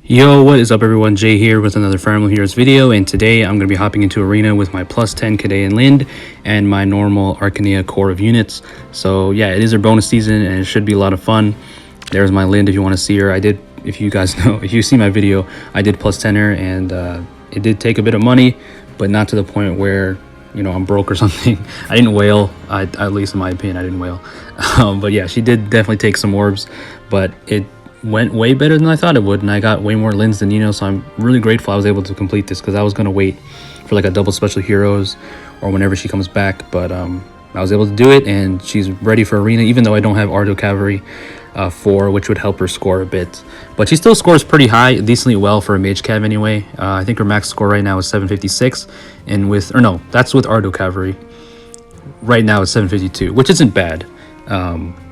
Yo, what is up everyone? Jay here with another Fire Emblem Heroes video, and today I'm going to be hopping into Arena with my plus 10 Khadein Linde and my normal Arcania core of units. So yeah, it is our bonus season and it should be a lot of fun. There's my Linde if you want to see her. I did, if you guys know, if you see my video, I did plus 10 her, and it did take a bit of money, but not to the point where, you know, I'm broke or something. I didn't whale, at least in my opinion, I didn't whale. But yeah, she did definitely take some orbs, but it went way better than I thought it would, and I got way more Lindes than so I'm really grateful I was able to complete this, because I was going to wait for like a double special heroes or whenever she comes back, but I was able to do it, and she's ready for Arena, even though I don't have Ardo Cavalry 4, which would help her score a bit, but she still scores pretty high, decently well for a mage cav anyway. I think her max score right now is 756, and with, or no, that's with Ardo Cavalry. Right now it's 752, which isn't bad.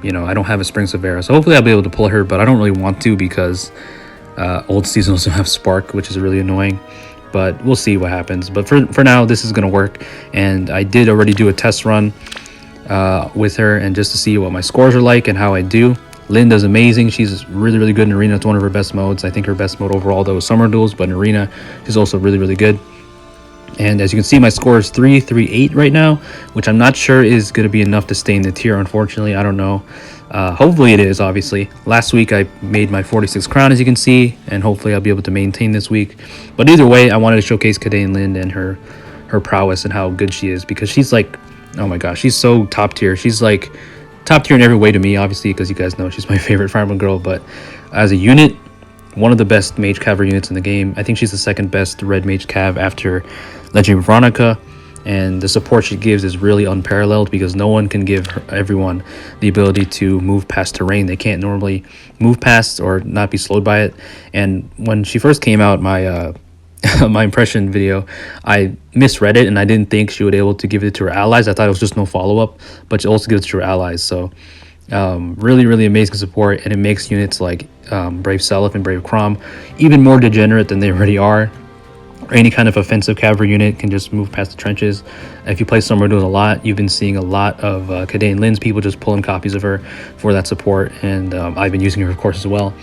You know, I don't have a Spring Severa, so hopefully I'll be able to pull her, but I don't really want to, because old season also have Spark, which is really annoying, but we'll see what happens. But for now, this is gonna work, and I did already do a test run with her, and just to see what my scores are like and how I do. Linde is amazing. She's really good in Arena. It's one of her best modes. I think her best mode overall though is Summer Duels, but in Arena she's also really good. And as you can see, my score is 338 right now, which I'm not sure is going to be enough to stay in the tier, unfortunately. I don't know. Hopefully it is, obviously. Last week I made my 46 crown, as you can see, and hopefully I'll be able to maintain this week. But either way, I wanted to showcase Khadein Linde and her prowess and how good she is, because she's like, oh my gosh, she's so top tier. She's like top tier in every way to me, obviously, because you guys know she's my favorite Fire Emblem girl, but as a unit, one of the best mage cav units in the game. I think she's the second best red mage cav after Legendary Veronica, and the support she gives is really unparalleled, because no one can give everyone the ability to move past terrain they can't normally move past or not be slowed by it. And when she first came out, my my impression video, I misread it, and I didn't think she would be able to give it to her allies. I thought it was just no follow-up, but she also gives it to her allies. So really amazing support, and it makes units like Brave Seliph and Brave Chrom even more degenerate than they already are. Or any kind of offensive cavalry unit can just move past the trenches. If you play Summer Duels a lot, you've been seeing a lot of Khadein Linde's people just pulling copies of her for that support, and I've been using her of course as well.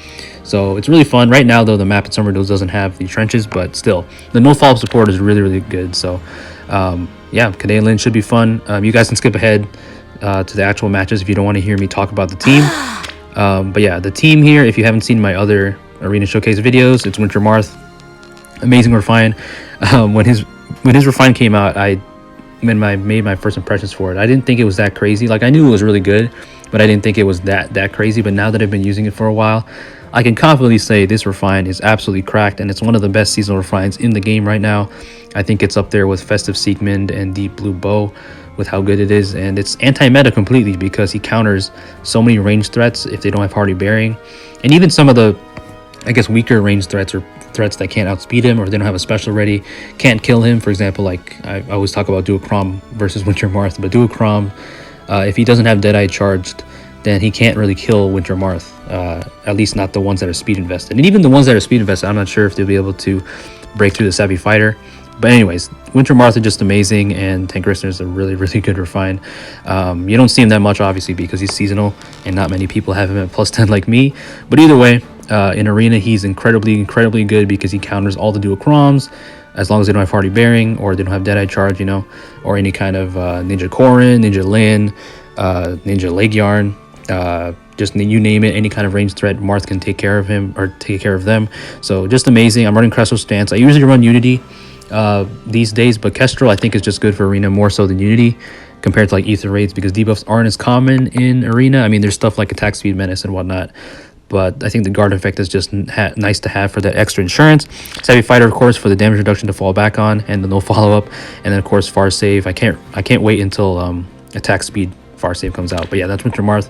So it's really fun. Right now though, the map in Summer Duels doesn't have the trenches, but still the no follow-up support is really good. So yeah, Khadein Linde should be fun. You guys can skip ahead to the actual matches if you don't want to hear me talk about the team. But yeah, the team here, if you haven't seen my other Arena Showcase videos, it's Winter Marth, amazing Refine. When his Refine came out, I made my first impressions for it. I didn't think it was that crazy. Like, I knew it was really good, but I didn't think it was that crazy. But now that I've been using it for a while, I can confidently say this Refine is absolutely cracked, and it's one of the best seasonal Refines in the game right now. I think it's up there with Festive Siegmund and Deep Blue Bow with how good it is, and it's anti-meta completely, because he counters so many ranged threats if they don't have Hardy Bearing, and even some of the, I guess, weaker ranged threats or threats that can't outspeed him or they don't have a special ready can't kill him. For example, like I always talk about Duocrom versus Winter Marth, but Duocrom, if he doesn't have Deadeye charged, then he can't really kill Winter Marth, at least not the ones that are speed invested. And even the ones that are speed invested, I'm not sure if they'll be able to break through the Savvy Fighter. But anyways, Winter Marth is just amazing, and Tank Rissner is a really good Refine. You don't see him that much, obviously, because he's seasonal, and not many people have him at plus 10 like me. But either way, in Arena, he's incredibly good, because he counters all the Duochroms, as long as they don't have Hardy Bearing, or they don't have Deadeye Charge, you know, or any kind of Ninja Korin, Ninja Lin, Ninja Leg Yarn, just you name it, any kind of ranged threat, Marth can take care of him, or take care of them. So just amazing. I'm running Crestro Stance. I usually run Unity these days, but Kestrel I think is just good for Arena more so than Unity compared to like Ether Raids, because debuffs aren't as common in Arena. I mean, there's stuff like Attack Speed Menace and whatnot, but I think the guard effect is just nice to have for that extra insurance. Savvy Fighter, of course, for the damage reduction to fall back on, and the no follow-up, and then of course Far Save. I can't wait until Attack Speed Far Save comes out. But yeah, that's Winter Marth,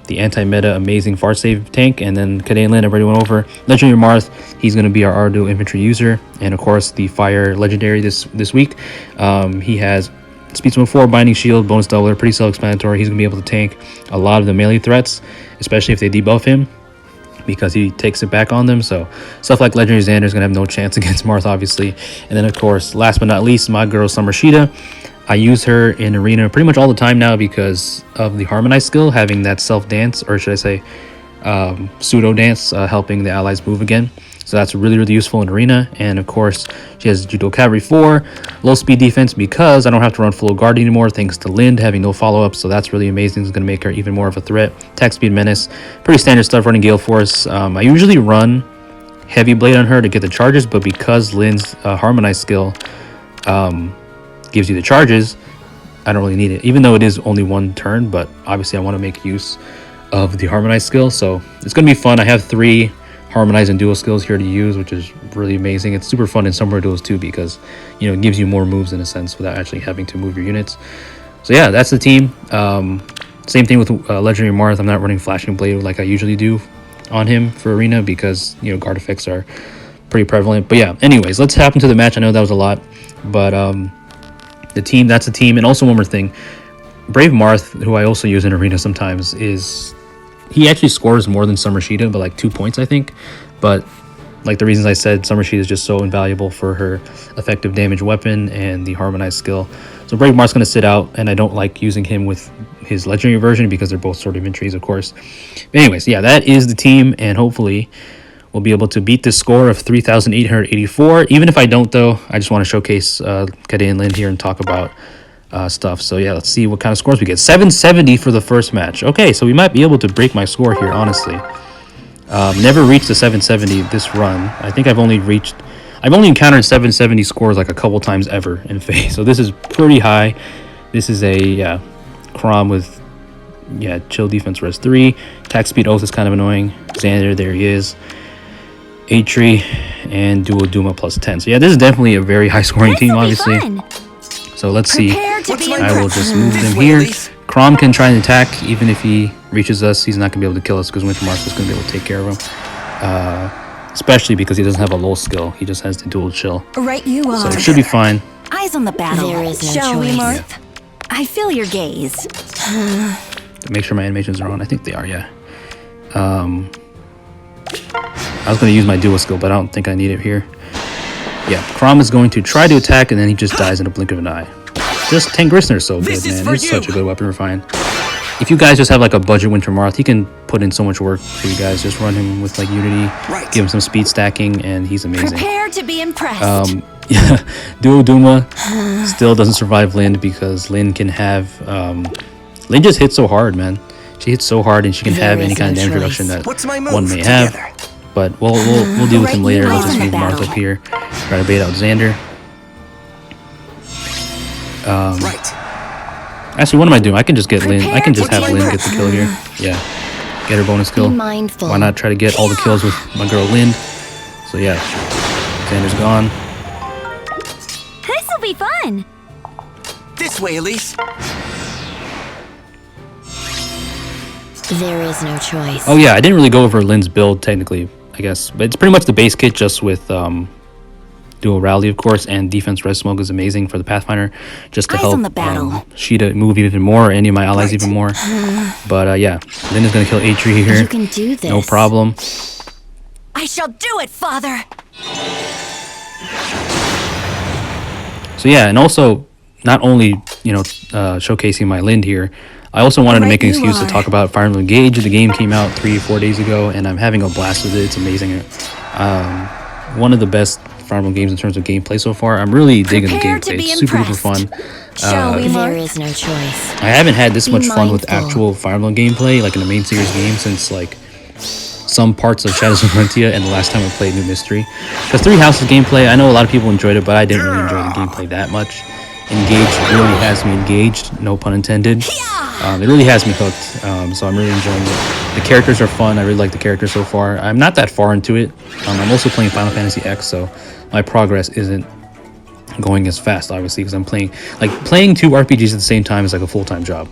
the anti-meta amazing Far Save tank. And then Khadein Linde, everybody went over. Legendary Marth, he's going to be our Ardo infantry user, and of course the Fire Legendary this week. He has Speed Summon 4, Binding Shield, bonus doubler, pretty self-explanatory. He's going to be able to tank a lot of the melee threats, especially if they debuff him, because he takes it back on them. So stuff like Legendary Xander is going to have no chance against Marth, obviously. And then of course, last but not least, my girl Summer Shida. I use her in Arena pretty much all the time now because of the Harmonize skill, having that self-dance, or should I say pseudo dance, helping the allies move again. So that's really, really useful in arena. And of course, she has Judo Cavalry 4, low speed defense because I don't have to run full guard anymore thanks to Linde having no follow-up. So that's really amazing. It's going to make her even more of a threat. Attack speed menace, pretty standard stuff running Gale Force. I usually run Heavy Blade on her to get the charges, but because Linde's Harmonize skill gives you the charges, I don't really need it, even though it is only one turn. But obviously I want to make use of the Harmonize skill, so it's going to be fun. I have 3 Harmonize and dual skills here to use, which is really amazing. It's super fun in summer duels too because, you know, it gives you more moves in a sense without actually having to move your units. So yeah, that's the team. Same thing with Legendary Marth. I'm not running Flashing Blade like I usually do on him for arena because, you know, guard effects are pretty prevalent. But yeah, anyways, let's hop into the match. I know that was a lot, but the team, that's the team. And also one more thing, Brave Marth, who I also use in arena sometimes, he actually scores more than Summer Sheeta, but like 2 points, I think. But like the reasons I said, Summer Sheeta is just so invaluable for her effective damage weapon and the Harmonized skill. So Brave Marth's going to sit out, and I don't like using him with his legendary version because they're both sword inventories, of course. But anyways, yeah, that is the team, and hopefully we'll be able to beat this score of 3,884. Even if I don't, though, I just want to showcase Khadein Linde here and talk about stuff. So yeah, let's see what kind of scores we get. 770 for the first match. Okay, so we might be able to break my score here, honestly. Never reached the 770 this run. I think I've only encountered 770 scores like a couple times ever in FEH. So this is pretty high. This is a Crom with chill defense res 3. Attack speed oath is kind of annoying. Xander, there he is. Atri and Duo Duma plus 10. So yeah, this is definitely a very high scoring team, obviously. So let's see. I will just move them here. Crom can try and attack. Even if he reaches us, he's not going to be able to kill us because Winter Marth is going to be able to take care of him. Especially because he doesn't have a lull skill. He just has the dual chill. Right you are. So it should be fine. Eyes on the battle. There is no choice. Marth? I feel your gaze. Make sure my animations are on. I think they are, yeah. I was going to use my dual skill, but I don't think I need it here. Yeah, Crom is going to try to attack, and then he just dies in a blink of an eye. Just Tangrisner is so good, man. It's such a good weapon refine. If you guys just have like a budget Winter Marth, he can put in so much work for you guys. Just run him with like Unity, give him some speed stacking, and he's amazing. Prepare to be impressed. Yeah, Duo Duma still doesn't survive Linde because Linde can have Linde just hits so hard, man. She hits so hard, and she can have any kind of damage reduction that one may have. But we'll deal with him later. I'll just move Marth up here, try to bait out Xander. Actually, what am I doing? I can just get Linde. I can just have Linde get the kill here. Yeah, get her bonus kill. Why not try to get all the kills with my girl Linde? So yeah, Xander's gone. This'll be fun. This way, Elise. There is no choice. Oh yeah, I didn't really go over Linde's build technically, I guess, but it's pretty much the base kit just with dual rally, of course, and defense res smoke is amazing for the Pathfinder, just to help Sheeta move even more, any of my allies even more. But yeah, Linde's gonna kill Atri here. You can do this. No problem. I shall do it, Father. So yeah, and also not only showcasing my Linde here, I also wanted to make an excuse to talk about Fire Emblem Engage. The game came out 3 or 4 days ago, and I'm having a blast with it. It's amazing. One of the best Fire Emblem games in terms of gameplay so far. I'm really digging the gameplay. It's super fun. There is no choice. I haven't had this much fun with actual Fire Emblem gameplay, like in a main series game, since like some parts of Shadows of Valentia and the last time I played New Mystery. Because Three Houses gameplay, I know a lot of people enjoyed it, but I didn't really enjoy the gameplay that much. Engage really has me engaged, no pun intended. It really has me hooked, so I'm really enjoying it. The characters are fun. I really like the characters so far. I'm not that far into it. I'm also playing Final Fantasy X, so my progress isn't going as fast, obviously, because I'm playing 2 RPGs at the same time is like a full-time job.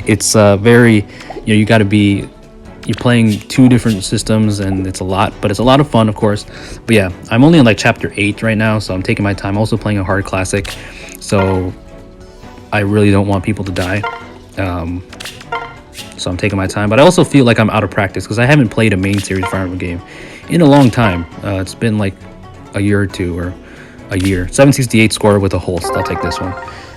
It's very, you got to be, you're playing 2 different systems, and it's a lot, but it's a lot of fun, of course. But yeah, I'm only on like chapter 8 right now, so I'm taking my time. Also playing a hard classic, so I really don't want people to die. So I'm taking my time, but I also feel like I'm out of practice because I haven't played a main series Fire Emblem game in a long time. It's been like a year or two, or a year. 768 score with a holst. I'll take this one.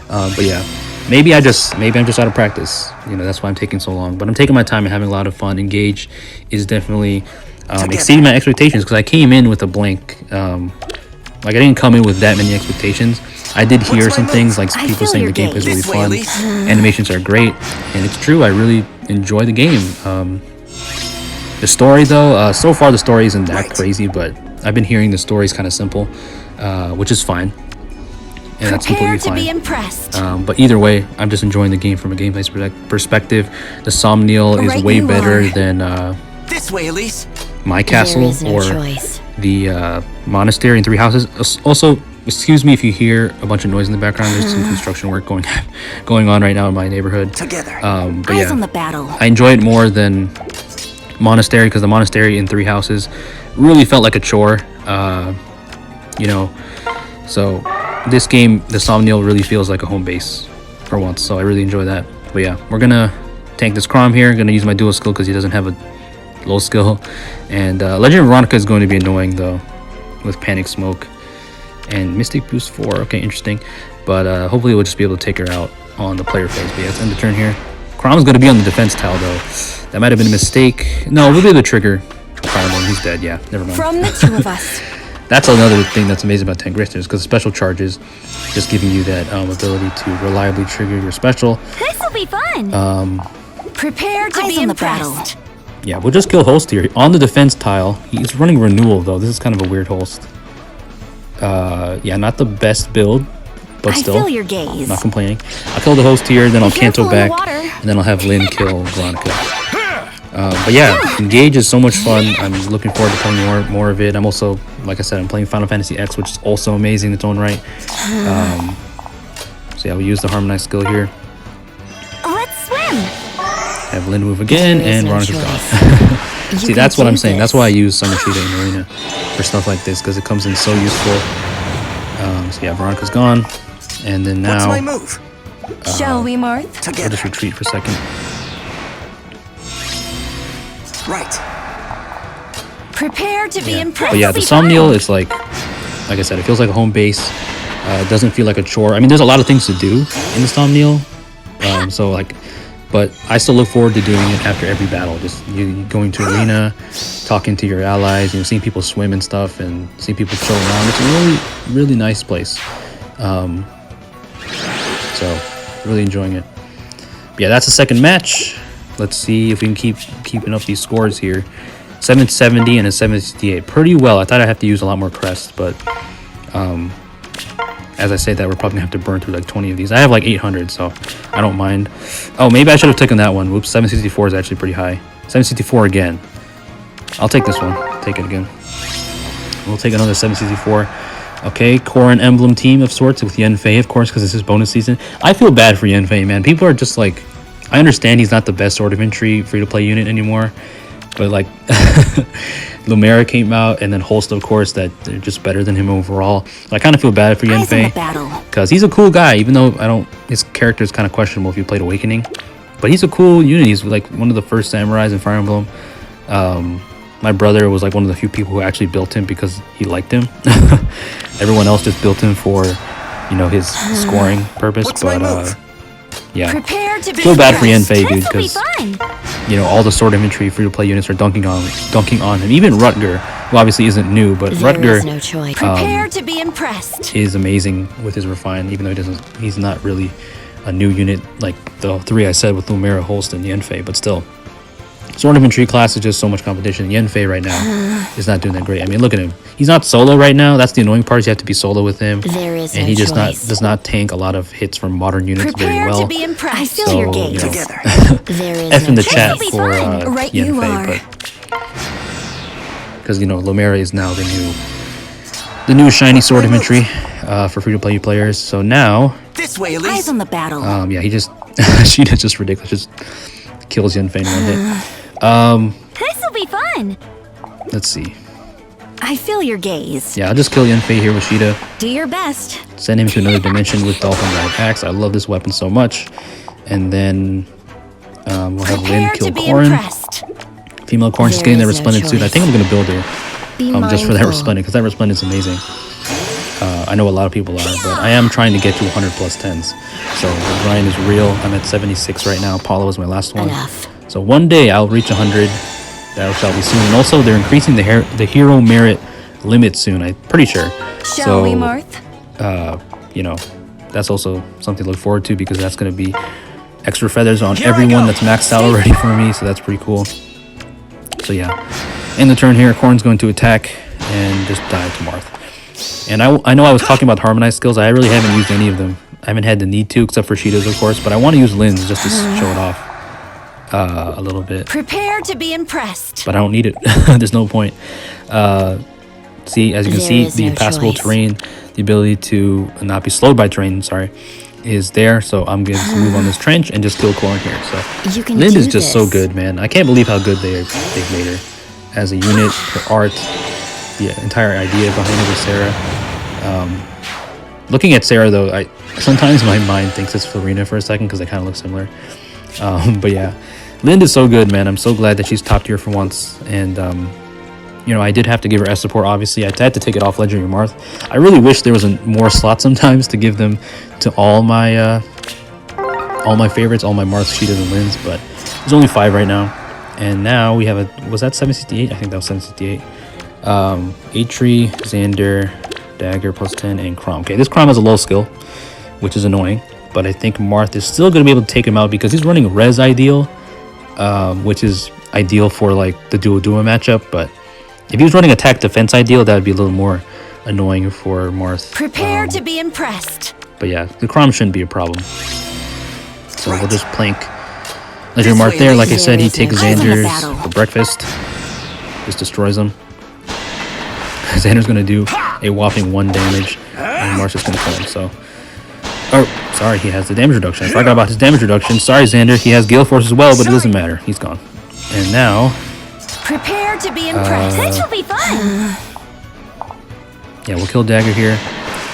But yeah, maybe I'm just out of practice. You know, that's why I'm taking so long. But I'm taking my time and having a lot of fun. Engage is definitely exceeding my expectations because I came in with a blank. Like I didn't come in with that many expectations. I did hear some things like people saying the gameplay is really fun, animations are great, and it's true. I really enjoy the game. The story though, so far the story isn't that crazy, but I've been hearing the story is kind of simple, which is fine, and that's completely fine. But either way, I'm just enjoying the game from a gameplay perspective. The Somniel is way better than this way, Elise. My Castle or the Monastery in Three Houses. Also, excuse me if you hear a bunch of noise in the background. There's some construction work going on right now in my neighborhood. But Eyes on the battle. I enjoy it more than Monastery because the Monastery in Three Houses really felt like a chore. You know, so this game, the Somniel, really feels like a home base for once. So I really enjoy that. But yeah, we're gonna tank this Crom here. Gonna use my dual skill because he doesn't have a low skill, and Legend of Veronica is going to be annoying though with Panic Smoke and Mystic Boost 4. Okay, interesting, but hopefully we'll just be able to take her out on the player phase. But yeah, let's end the turn here. Crom is going to be on the defense tile though. That might have been a mistake. No, we'll be able to trigger Fireball. He's dead. Yeah, never mind. From the two of us. That's another thing that's amazing about Tangristas, because special charges just giving you that ability to reliably trigger your special. This will be fun. Prepare to be impressed. Yeah, we'll just kill Host here. On the defense tile, he's running Renewal, though. This is kind of a weird Host. Yeah, not the best build, but still. I feel your gaze. Not complaining. I'll kill the Host here, then I'll Canto back, and then I'll have Lynn kill Veronica. But yeah, Engage is so much fun. I'm looking forward to playing more of it. I'm also, like I said, I'm playing Final Fantasy X, which is also amazing in its own right. So yeah, we'll use the Harmonize skill here. Let's swim. Have Lynn move again, and Veronica's gone. See, that's what I'm saying. That's why I use Summer Cheetah in Arena for stuff like this, because it comes in so useful. So yeah, Veronica's gone, and then now. What's my move? Shall we, Marth? I'll just retreat for a second. Right. Prepare to be impressed. But yeah, the Somniel is like I said, it feels like a home base. It doesn't feel like a chore. I mean, there's a lot of things to do in the Somniel. So like. But I still look forward to doing it after every battle. Just you going to arena, talking to your allies, you know, seeing people swim and stuff, and seeing people chill around. It's a really, really nice place. So really enjoying it. But yeah, that's the second match. Let's see if we can keep keeping up these scores here. 770 and a 768. Pretty well. I thought I'd have to use a lot more crests, but as I say that, we're probably gonna have to burn through like 20 of these. I have like 800, so I don't mind. Oh, maybe I should have taken that one. Whoops, 764 is actually pretty high. 764 again. I'll take this one. Take it again. We'll take another 764. Okay, core and emblem team of sorts with Yanfei, of course, because this is bonus season. I feel bad for Yanfei, man. People are just like, I understand he's not the best Sword of Entry free-to-play unit anymore, but like Lumera came out, and then Holst, of course, that they're just better than him overall. So I kind of feel bad for Yanfei because he's a cool guy, even though his character is kind of questionable if you played Awakening. But he's a cool unit. He's like one of the first samurais in Fire Emblem. My brother was like one of the few people who actually built him because he liked him. Everyone else just built him for, you know, his scoring purpose. But yeah, feel bad for Yanfei, dude, because you know all the Sword of Entry free-to-play units are dunking on him. Even Rutger, who obviously isn't new, but Rutger is amazing with his refine, even though he's not really a new unit like the three I said with Lumera, Holst, and Yanfei, but still. Sword of Entry class is just so much competition. Yanfei right now is not doing that great. I mean, look at him. He's not solo right now. That's the annoying part. You have to be solo with him. And he just does not tank a lot lot of hits from modern units very well. I feel your gaze. Together. F in the chat for Yanfei, because you know Lumera is now the new shiny Sword of Entry for free-to-play players. So now This way, Elise. Eyes on the battle. yeah, Sheeta's just ridiculous. Just kills Yanfei in one hit. This will be fun. Let's see. I feel your gaze. Yeah, I'll just kill Yanfei here with Sheeta. Do your best. Send him to another dimension with Dolphin Ride Axe. I love this weapon so much. And then we'll have Lynn kill Corrin. Female Corrin, she's getting that Resplendent suit. I think I'm going to build her just for that Resplendent, because that Resplendent's amazing. I know a lot of people are, but I am trying to get to 100 plus 10s. So the grind is real. I'm at 76 right now. Apollo was my last one. Enough. So one day I'll reach 100. That shall be soon. And also they're increasing the hero merit limit soon. I'm pretty sure. Shall we, Marth? You know, that's also something to look forward to because that's going to be extra feathers on everyone that's maxed out already for me. So that's pretty cool. So yeah, in the turn here, Corrin's going to attack and just die to Marth. And I know I was talking about harmonized skills. I really haven't used any of them. I haven't had the need to, except for Cheetahs, of course. But I want to use Linde's just to show it off a little bit. Prepare to be impressed. But I don't need it. There's no point. See, as you can see, the impassable terrain, the ability to not be slowed by terrain, sorry, is there. So I'm going to move on this trench and just kill Corrin here. So Linde is just so good, man. I can't believe how good they've made her as a unit, her art, the entire idea behind it with Sarah. Looking at Sarah though, sometimes my mind thinks it's Florina for a second because they kind of look similar. But yeah, Linde is so good, man. I'm so glad that she's top tier for once. And you know, I did have to give her S support. Obviously, I had to take it off Legendary Marth. I really wish there was more slots sometimes to give them to all my favorites, all my Marths, Cheetahs, and Lindes. But there's only 5 right now. And now we have was that 768? I think that was 768. Atri, Xander, Dagger plus 10, and Chrom. Okay, this Chrom has a low skill, which is annoying, but I think Marth is still going to be able to take him out because he's running Res Ideal, which is ideal for like the duo matchup. But if he was running Attack Defense Ideal, that would be a little more annoying for Marth. Prepare to be impressed. But yeah, the Chrom shouldn't be a problem. So we'll just plank Legendary Marth there. Like I said, he takes Xander's for breakfast, just destroys him. Xander's going to do a whopping 1 damage, and Marth's just going to kill him, so... Oh, sorry, he has the damage reduction. I forgot about his damage reduction. Sorry, Xander. He has Gale Force as well, but it doesn't matter. He's gone. And now... Prepare to be impressed. This will be fun! Yeah, we'll kill Dagger here.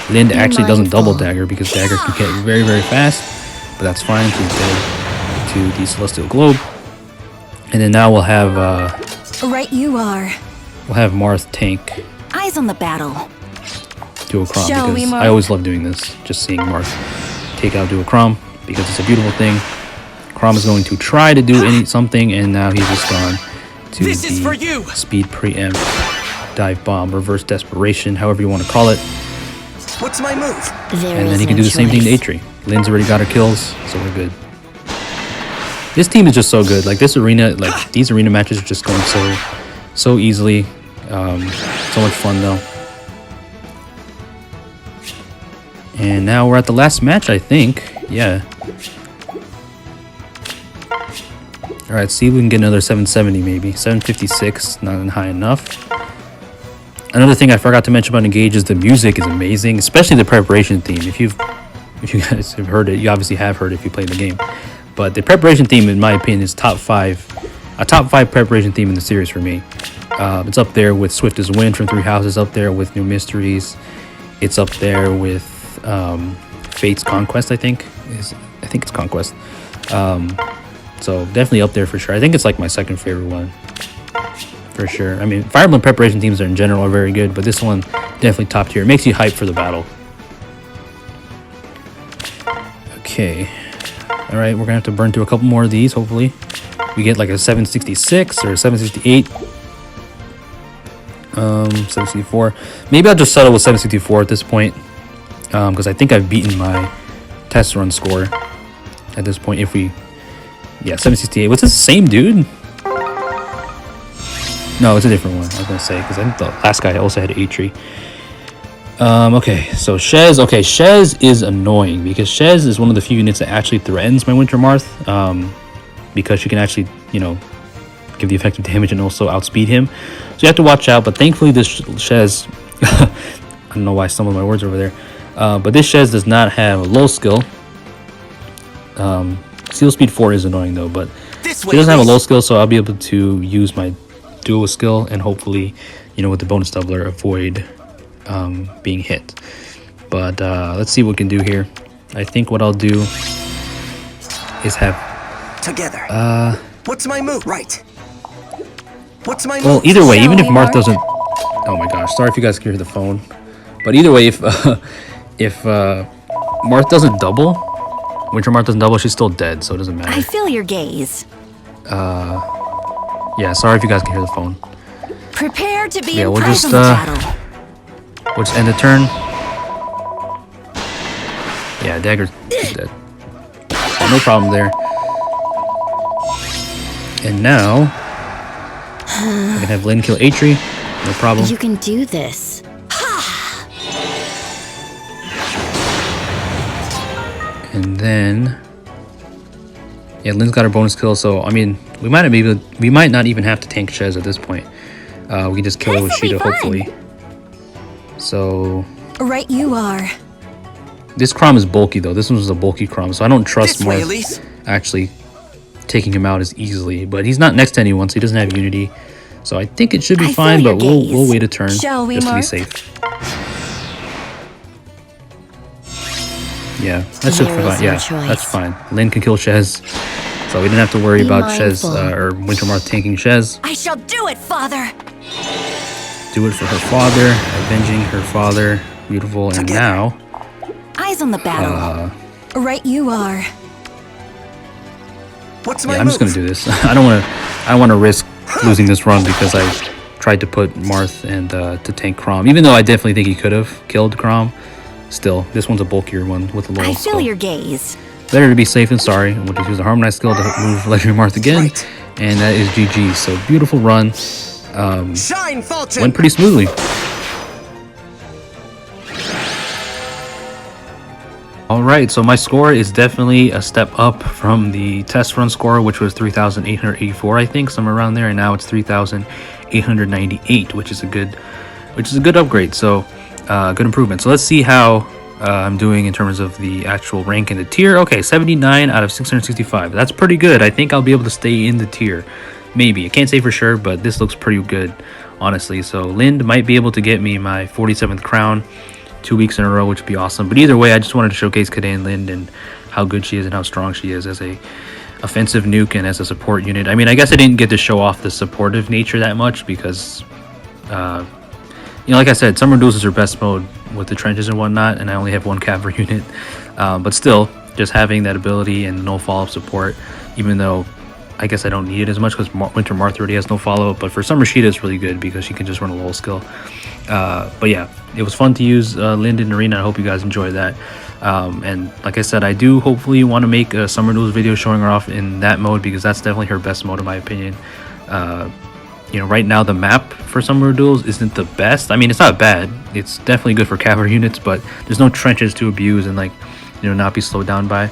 Linde actually doesn't double Dagger because Dagger can get very, very fast, but that's fine. He's dead to the Celestial Globe. And then now we'll have... Right you are. We'll have Marth tank... Eyes on the battle. Duo Chrom, because I always love doing this. Just seeing Marth take out Duo Chrom because it's a beautiful thing. Chrom is going to try to do something, and now he's just gone to the speed preempt, dive bomb, reverse desperation, however you want to call it. What's my move? And then he can do the same thing to Atri. Linde's already got her kills, so we're good. This team is just so good. Like this arena, like these arena matches are just going so easily. So much fun though. And now we're at the last match, I think. Yeah. Alright, see if we can get another 770 maybe. 756, not high enough. Another thing I forgot to mention about Engage is the music is amazing, especially the preparation theme. If you guys have heard it, you obviously have heard it if you play the game. But the preparation theme, in my opinion, is a top 5 preparation theme in the series for me. It's up there with Swift as Wind from 3 Houses, up there with New Mysteries. It's up there with Fate's Conquest, I think it's Conquest. So definitely up there for sure. I think it's like my second favorite one for sure. I mean, Fire Emblem preparation teams in general are very good, but this one definitely top tier. It makes you hyped for the battle. Okay. All right, we're gonna have to burn through a couple more of these. Hopefully we get like a 766 or a 768. 764. Maybe I'll just settle with 764 at this point, because I think I've beaten my test run score at this point. If we, yeah, 768. Was this the same dude? No, it's a different one. I was gonna say because I think the last guy also had Atri. Okay, so Shez. Okay, Shez is annoying because Shez is one of the few units that actually threatens my Winter Marth, because she can actually, you know, give the effective damage and also outspeed him. So you have to watch out. But thankfully, this Shez, I don't know why I stumbled my words over there. But this Shez does not have a low skill. Seal Speed 4 is annoying though, but she doesn't have a low skill, so I'll be able to use my dual skill and hopefully, you know, with the bonus doubler, avoid being hit. But let's see what we can do here. I think what I'll do is have together. What's my move? Right. What's my move? Well, either way, even if Marth doesn't... Oh my gosh, sorry if you guys can hear the phone. But either way, if Marth doesn't double, Winter Marth doesn't double, she's still dead, so it doesn't matter. I feel your gaze. Yeah, sorry if you guys can hear the phone. Prepare to be Yeah, impressed in the battle. we'll just end the turn. Yeah, Dagger's dead. Yeah, no problem there. And now I can have Linde kill Atri. No problem. You can do this. And then yeah, Linde's got her bonus kill, so I mean we might not even have to tank Shez at this point. We can just kill her with Sheeta, hopefully. So Right you are. this Chrom is bulky though. This one was a bulky Chrom, so I don't trust Marth actually taking him out as easily. But he's not next to anyone, so he doesn't have Unity. So I think it should be fine, but we'll wait a turn just to be safe. Yeah, that should be fine. Yeah, that's fine. Linde can kill Shez, so we didn't have to worry about Shez or Winter Marth tanking Shez. I shall do it, father. Do it for her father, avenging her father. Beautiful. And now eyes on the battle. Right you are. What's my I'm just gonna do this. I don't want to risk losing this run because I tried to put Marth and to tank Chrom, even though I definitely think he could have killed Chrom. Still, this one's a bulkier one with a low I skill. feel your gaze. Better to be safe than sorry. We'll just use a Harmonize skill to move Legendary Marth again, and that is GG. So beautiful run. Shine, Fulton. Went pretty smoothly. Alright, so my score is definitely a step up from the test run score, which was 3,884, I think, somewhere around there, and now it's 3,898, which is a good upgrade. So good improvement. So let's see how I'm doing in terms of the actual rank in the tier. Okay, 79 out of 665. That's pretty good. I think I'll be able to stay in the tier. Maybe. I can't say for sure, but this looks pretty good, honestly. So Linde might be able to get me my 47th crown 2 weeks in a row, which would be awesome. But either way, I just wanted to showcase Khadein Linde and how good she is and how strong she is as a offensive nuke and as a support unit. I mean, I guess I didn't get to show off the supportive nature that much because you know, like I said, Summer Duels is her best mode with the trenches and whatnot, and I only have one cavalry unit. But still, just having that ability and no follow-up support, even though I guess I don't need it as much because Winter Marth already has no follow-up. But for Summer Sheeta, it's really good because she can just run a low skill. But yeah, it was fun to use Linde in Arena. I hope you guys enjoyed that. And like I said, I do hopefully want to make a Summer Duels video showing her off in that mode because that's definitely her best mode in my opinion. You know, right now the map for Summer Duels isn't the best. I mean, it's not bad. It's definitely good for cavalry units, but there's no trenches to abuse and, like, you know, not be slowed down by.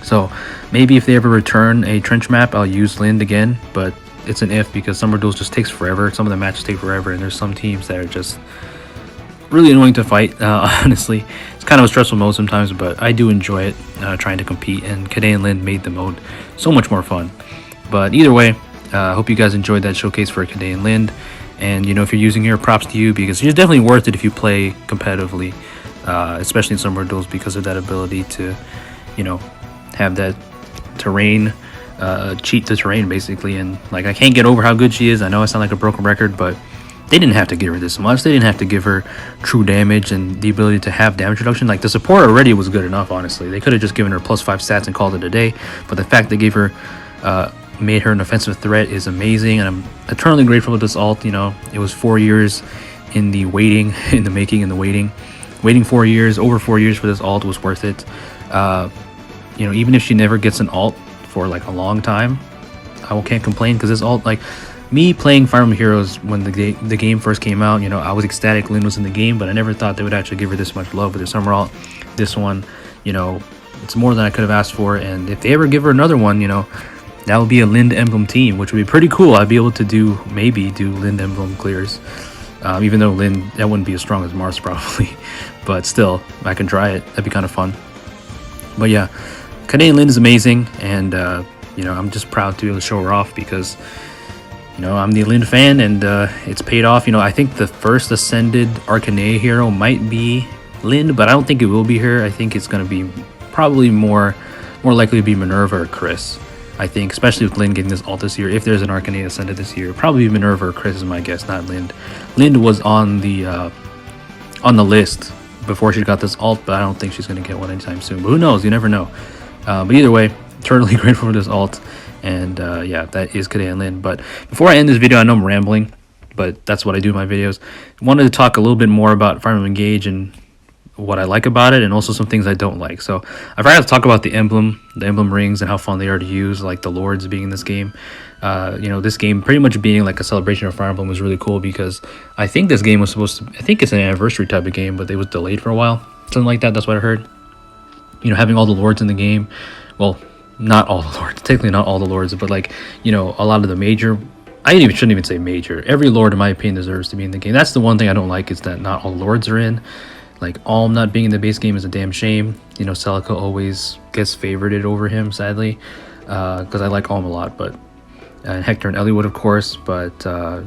So maybe if they ever return a trench map, I'll use Linde again, but it's an if because Summer Duels just takes forever. Some of the matches take forever, and there's some teams that are just really annoying to fight. Honestly, it's kind of a stressful mode sometimes, but I do enjoy it, trying to compete, and Khadein Linde made the mode so much more fun. But either way, I hope you guys enjoyed that showcase for Khadein Linde, and you know, if you're using her, props to you because she's definitely worth it if you play competitively, especially in Summer Duels because of that ability to, you know, have that terrain, cheat the terrain basically. And like, I can't get over how good she is. I know I sound like a broken record, but they didn't have to give her this much. They didn't have to give her true damage and the ability to have damage reduction. Like, the support already was good enough, honestly. They could have just given her +5 stats and called it a day, but the fact they gave her made her an offensive threat is amazing, and I'm eternally grateful for this alt. You know, it was 4 years in the waiting, in the making, in the waiting 4 years, over 4 years for this alt was worth it. You know, even if she never gets an alt for like a long time, I can't complain because this alt, like me playing Fire Emblem Heroes when the game first came out, you know, I was ecstatic Linde was in the game, but I never thought they would actually give her this much love with their summer alt. This one, you know, it's more than I could have asked for, and if they ever give her another one, you know, that would be a Linde emblem team, which would be pretty cool. I'd be able to maybe do Linde emblem clears, even though Linde, that wouldn't be as strong as Mars probably, but still, I can try it. That'd be kind of fun. But yeah, Khadein Linde is amazing, and you know, I'm just proud to be able to show her off because, you know, I'm the Linde fan, and it's paid off. You know, I think the first ascended Arcanea hero might be Linde, but I don't think it will be her. I think it's going to be probably more likely to be Minerva or Chris. I think, especially with Linde getting this alt this year, if there's an Arcanea ascended this year, probably Minerva or Chris is my guess, not Linde. Linde was on the on the list before she got this alt, but I don't think she's going to get one anytime soon. But who knows? You never know. But either way, eternally grateful for this alt. And yeah, that is Khadein Linde. But before I end this video, I know I'm rambling, but that's what I do in my videos. I wanted to talk a little bit more about Fire Emblem Engage and what I like about it, and also some things I don't like. So I forgot to talk about the emblem rings and how fun they are to use, like the lords being in this game. You know, this game pretty much being like a celebration of Fire Emblem was really cool, because I think this game was supposed to, I think it's an anniversary type of game, but it was delayed for a while, something like that. That's what I heard. You know, having all the lords in the game, well, not all the lords, technically not all the lords, but like, you know, a lot of the major, shouldn't even say major, every lord in my opinion deserves to be in the game. That's the one thing I don't like, is that not all lords are in. Like, Alm not being in the base game is a damn shame. You know, Celica always gets favorited over him, sadly, because I like Alm a lot. But and Hector and Eliwood, of course, but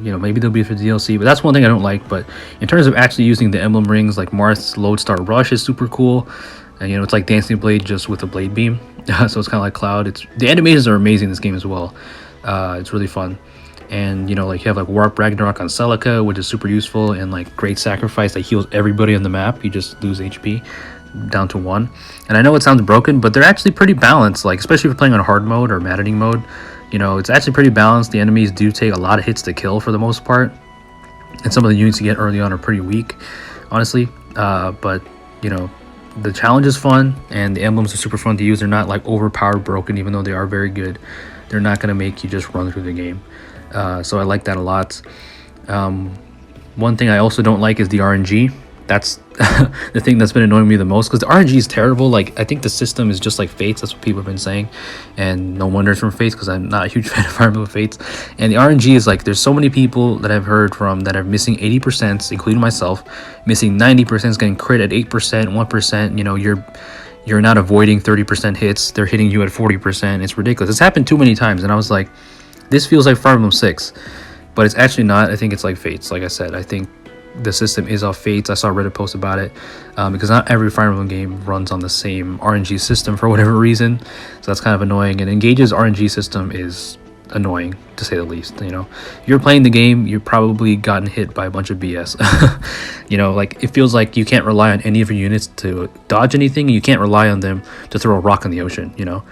you know, maybe they'll be for DLC. But that's one thing I don't like. But in terms of actually using the emblem rings, like Marth's Lodestar Rush is super cool, and you know, it's like Dancing Blade just with a blade beam. So it's kind of like Cloud. The animations are amazing in this game as well. It's really fun. And you know, like you have like Warp Ragnarok on Celica, which is super useful, and like Great Sacrifice that heals everybody on the map. You just lose HP down to 1. And I know it sounds broken, but they're actually pretty balanced, like especially if you're playing on hard mode or maddening mode. You know, it's actually pretty balanced. The enemies do take a lot of hits to kill for the most part, and some of the units you get early on are pretty weak, honestly. But you know, the challenge is fun, and the emblems are super fun to use. They're not like overpowered broken, even though they are very good. They're not going to make you just run through the game. So I like that a lot. One thing I also don't like is the RNG. That's the thing that's been annoying me the most, because the RNG is terrible. Like, I think the system is just like Fates. That's what people have been saying, and no wonder it's from Fates, because I'm not a huge fan of Fire Emblem Fates. And the RNG is like, there's so many people that I've heard from that are missing 80%, including myself, missing 90%, getting crit at 8%, 1%. You know, you're not avoiding 30% hits. They're hitting you at 40%. It's ridiculous. It's happened too many times, and I was like, this feels like Fire Emblem 6, but it's actually not. I think it's like Fates. Like I said, I think the system is off Fates. I saw Reddit post about it, because not every Fire Emblem game runs on the same RNG system for whatever reason. So that's kind of annoying. And Engage's RNG system is annoying, to say the least. You know, you're playing the game, you've probably gotten hit by a bunch of BS. You know, like, it feels like you can't rely on any of your units to dodge anything. You can't rely on them to throw a rock in the ocean. You know,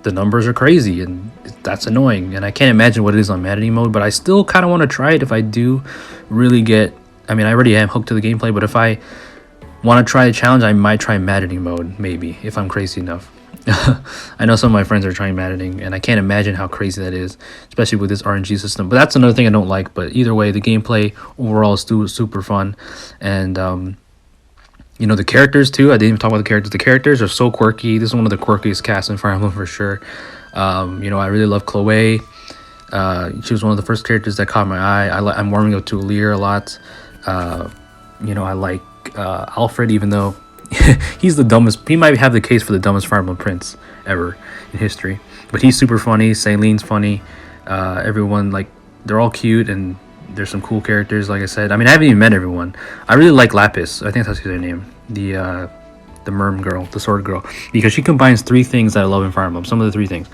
the numbers are crazy, and that's annoying. And I can't imagine what it is on maddening mode, but I still kind of want to try it if I do really get, I mean, I already am hooked to the gameplay, but if I want to try a challenge, I might try maddening mode, maybe, if I'm crazy enough. I know some of my friends are trying maddening, and I can't imagine how crazy that is, especially with this RNG system. But that's another thing I don't like. But either way, the gameplay overall is still super fun. And you know, the characters too, I didn't even talk about the characters. The characters are so quirky. This is one of the quirkiest casts in Fire Emblem for sure. You know, I really love Chloe. She was one of the first characters that caught my eye. I'm warming up to Lear a lot. You know, I like Alfred, even though he's the dumbest. He might have the case for the dumbest Fire Emblem prince ever in history. But he's super funny. Saileen's funny. Everyone, like, they're all cute, and there's some cool characters, like I said. I mean, I haven't even met everyone. I really like Lapis. I think that's her name. The Merm girl, the sword girl. Because she combines 3 things that I love in Fire Emblem. Some of the 3 things.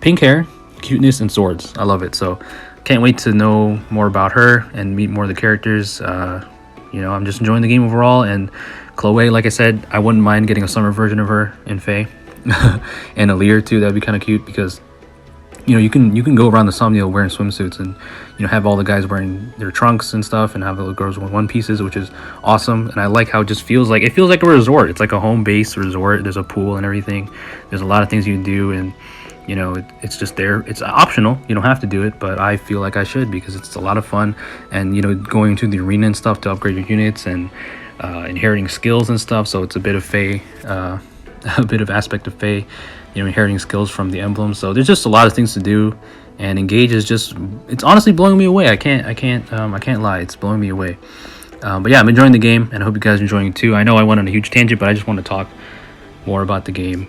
Pink hair, cuteness, and swords. I love it. So, can't wait to know more about her and meet more of the characters. You know, I'm just enjoying the game overall. And Chloe, like I said, I wouldn't mind getting a summer version of her in Fae. And a Lear, too. That'd be kind of cute, because you know, you can go around the Somniel wearing swimsuits, and you know, have all the guys wearing their trunks and stuff, and have the girls wearing one pieces, which is awesome. And I like how it just feels like a resort. It's like a home base resort. There's a pool and everything. There's a lot of things you can do, and you know, it's just there. It's optional. You don't have to do it, but I feel like I should, because it's a lot of fun. And you know, going to the arena and stuff to upgrade your units, and inheriting skills and stuff. So it's a bit of Fae, a bit of aspect of Fae. You know, inheriting skills from the emblem. So there's just a lot of things to do, and Engage is just, it's honestly blowing me away. I can't lie, it's blowing me away. But yeah, I'm enjoying the game, and I hope you guys are enjoying it too. I know I went on a huge tangent, but I just want to talk more about the game.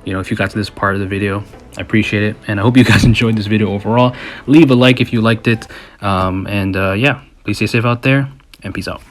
You know, if you got to this part of the video, I appreciate it, and I hope you guys enjoyed this video overall. Leave a like if you liked it, and yeah, please stay safe out there, and peace out.